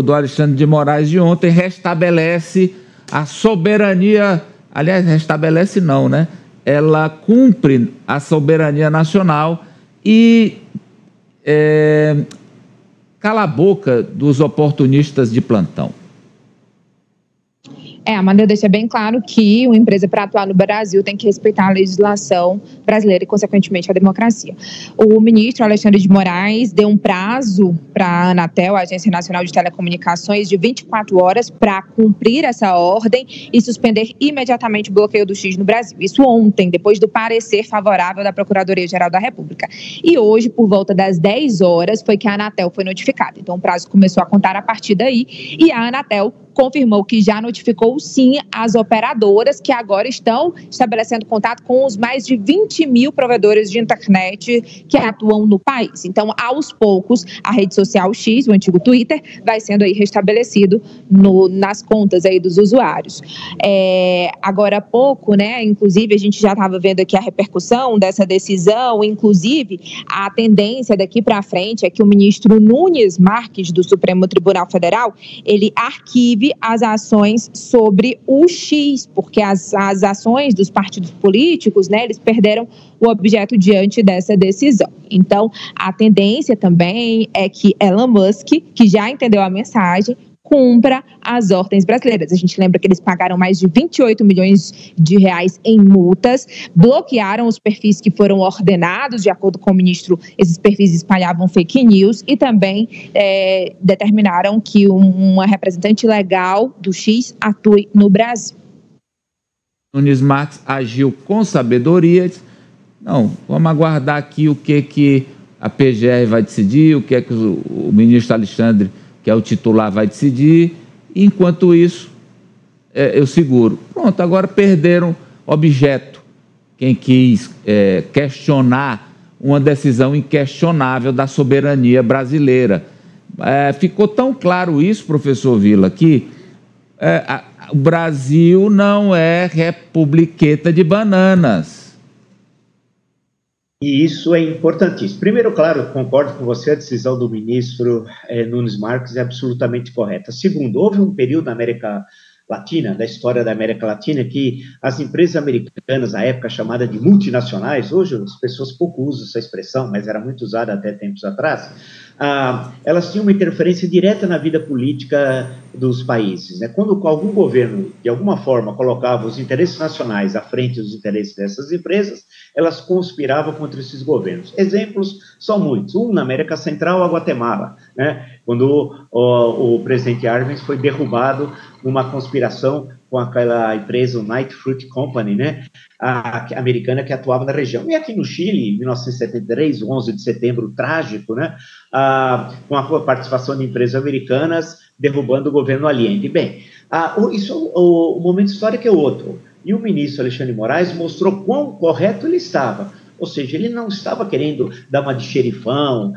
do Alexandre de Moraes de ontem restabelece a soberania, aliás, restabelece não, né? Ela cumpre a soberania nacional e cala a boca dos oportunistas de plantão. Amanda deixa bem claro que uma empresa, para atuar no Brasil, tem que respeitar a legislação brasileira e, consequentemente, a democracia. O ministro Alexandre de Moraes deu um prazo para a Anatel, a Agência Nacional de Telecomunicações, de 24 horas para cumprir essa ordem e suspender imediatamente o bloqueio do X no Brasil. Isso ontem, depois do parecer favorável da Procuradoria-Geral da República. E hoje, por volta das 10 horas, foi que a Anatel foi notificada. Então, o prazo começou a contar a partir daí e a Anatel confirmou que já notificou, sim, as operadoras que agora estão estabelecendo contato com os mais de 20 mil provedores de internet que atuam no país. Então, aos poucos, a rede social X, o antigo Twitter, vai sendo aí restabelecido nas contas aí dos usuários. Agora há pouco, né, inclusive, a gente já estava vendo aqui a repercussão dessa decisão, inclusive, a tendência daqui para frente é que o ministro Nunes Marques, do Supremo Tribunal Federal, ele arquive as ações sobre o X, porque as ações dos partidos políticos, né, eles perderam o objeto diante dessa decisão. Então, a tendência também é que Elon Musk, que já entendeu a mensagem, cumpra as ordens brasileiras. A gente lembra que eles pagaram mais de 28 milhões de reais em multas, bloquearam os perfis que foram ordenados, de acordo com o ministro, esses perfis espalhavam fake news e também determinaram que uma representante legal do X atue no Brasil. Nunes Marques agiu com sabedoria. Não, vamos aguardar aqui o que a PGR vai decidir, o que o ministro Alexandre, que é o titular, vai decidir. Enquanto isso, eu seguro. Pronto, agora perderam objeto. Quem quis questionar uma decisão inquestionável da soberania brasileira. Ficou tão claro isso, professor Vila, que o Brasil não é republiqueta de bananas. E isso é importantíssimo. Primeiro, claro, concordo com você, a decisão do ministro Nunes Marques é absolutamente correta. Segundo, houve um período na América Latina, da história da América Latina, que as empresas americanas, à época chamada de multinacionais, hoje as pessoas pouco usam essa expressão, mas era muito usada até tempos atrás, elas tinham uma interferência direta na vida política dos países, né? Quando algum governo, de alguma forma, colocava os interesses nacionais à frente dos interesses dessas empresas, elas conspiravam contra esses governos. Exemplos são muitos. Um, na América Central, a Guatemala, né? Quando o presidente Arbenz foi derrubado numa conspiração com aquela empresa, o Night Fruit Company, né, americana que atuava na região. E aqui no Chile, em 1973, o 11 de setembro, trágico, né, com a participação de empresas americanas derrubando o governo Allende. Bem, o momento histórico é outro. E o ministro Alexandre de Moraes mostrou quão correto ele estava. Ou seja, ele não estava querendo dar uma de xerifão,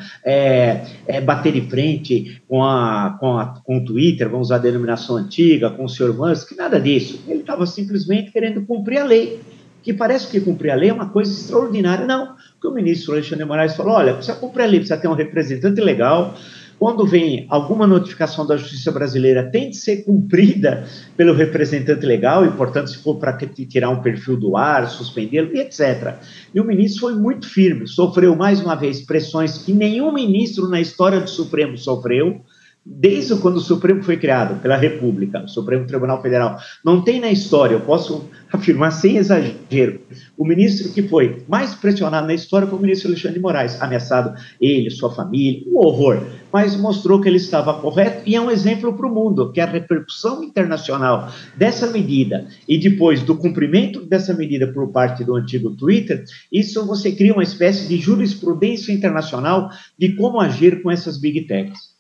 bater de frente com o Twitter, vamos usar a denominação antiga, com o senhor Musk, nada disso. Ele estava simplesmente querendo cumprir a lei, que parece que cumprir a lei é uma coisa extraordinária. Não, porque o ministro Alexandre de Moraes falou, olha, precisa cumprir a lei, precisa ter um representante legal. Quando vem alguma notificação da Justiça Brasileira, tem de ser cumprida pelo representante legal, e, portanto, se for para tirar um perfil do ar, suspendê-lo, e etc. E o ministro foi muito firme, sofreu, mais uma vez, pressões que nenhum ministro na história do Supremo sofreu, desde quando o Supremo foi criado pela República, o Supremo Tribunal Federal. Não tem na história, eu posso afirmar sem exagero, o ministro que foi mais pressionado na história foi o ministro Alexandre de Moraes, ameaçado ele, sua família, um horror, mas mostrou que ele estava correto e é um exemplo para o mundo, que a repercussão internacional dessa medida e depois do cumprimento dessa medida por parte do antigo Twitter, isso você cria uma espécie de jurisprudência internacional de como agir com essas big techs.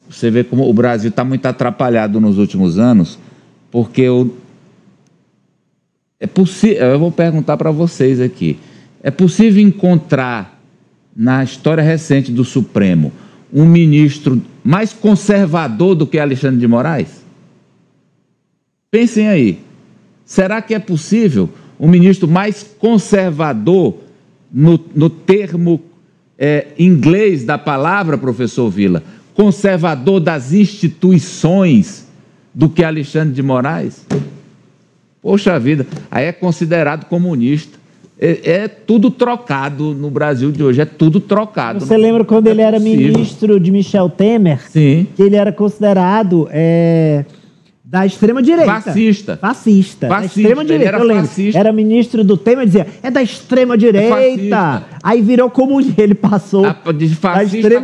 Você vê como o Brasil está muito atrapalhado nos últimos anos, porque é possível, eu vou perguntar para vocês aqui, é possível encontrar na história recente do Supremo um ministro mais conservador do que Alexandre de Moraes? Pensem aí, será que é possível um ministro mais conservador no termo inglês da palavra, professor Vila, conservador das instituições do que Alexandre de Moraes? Poxa vida, aí é considerado comunista. É tudo trocado no Brasil de hoje, é tudo trocado. Você lembra quando ele era ministro de Michel Temer? Sim. Que ele era considerado da extrema-direita. Fascista. Da extrema-direita, eu lembro. Fascista. Era ministro do Temer, dizia, é da extrema-direita. Aí virou comunista, ele passou de fascista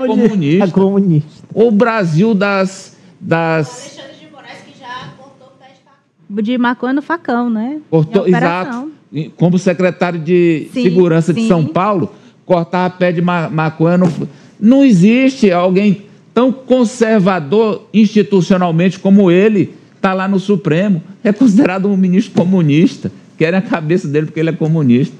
a comunista. O Brasil das... Alexandre de Moraes, que já cortou o pé de maconha no facão, né? Cortou, exato. Como secretário de Segurança de São Paulo, cortava pé de maconha. Não existe alguém tão conservador institucionalmente como ele, está lá no Supremo. É considerado um ministro comunista. Querem a cabeça dele porque ele é comunista.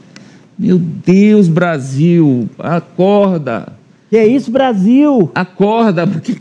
Meu Deus, Brasil, acorda. Que é isso, Brasil? Acorda, porque...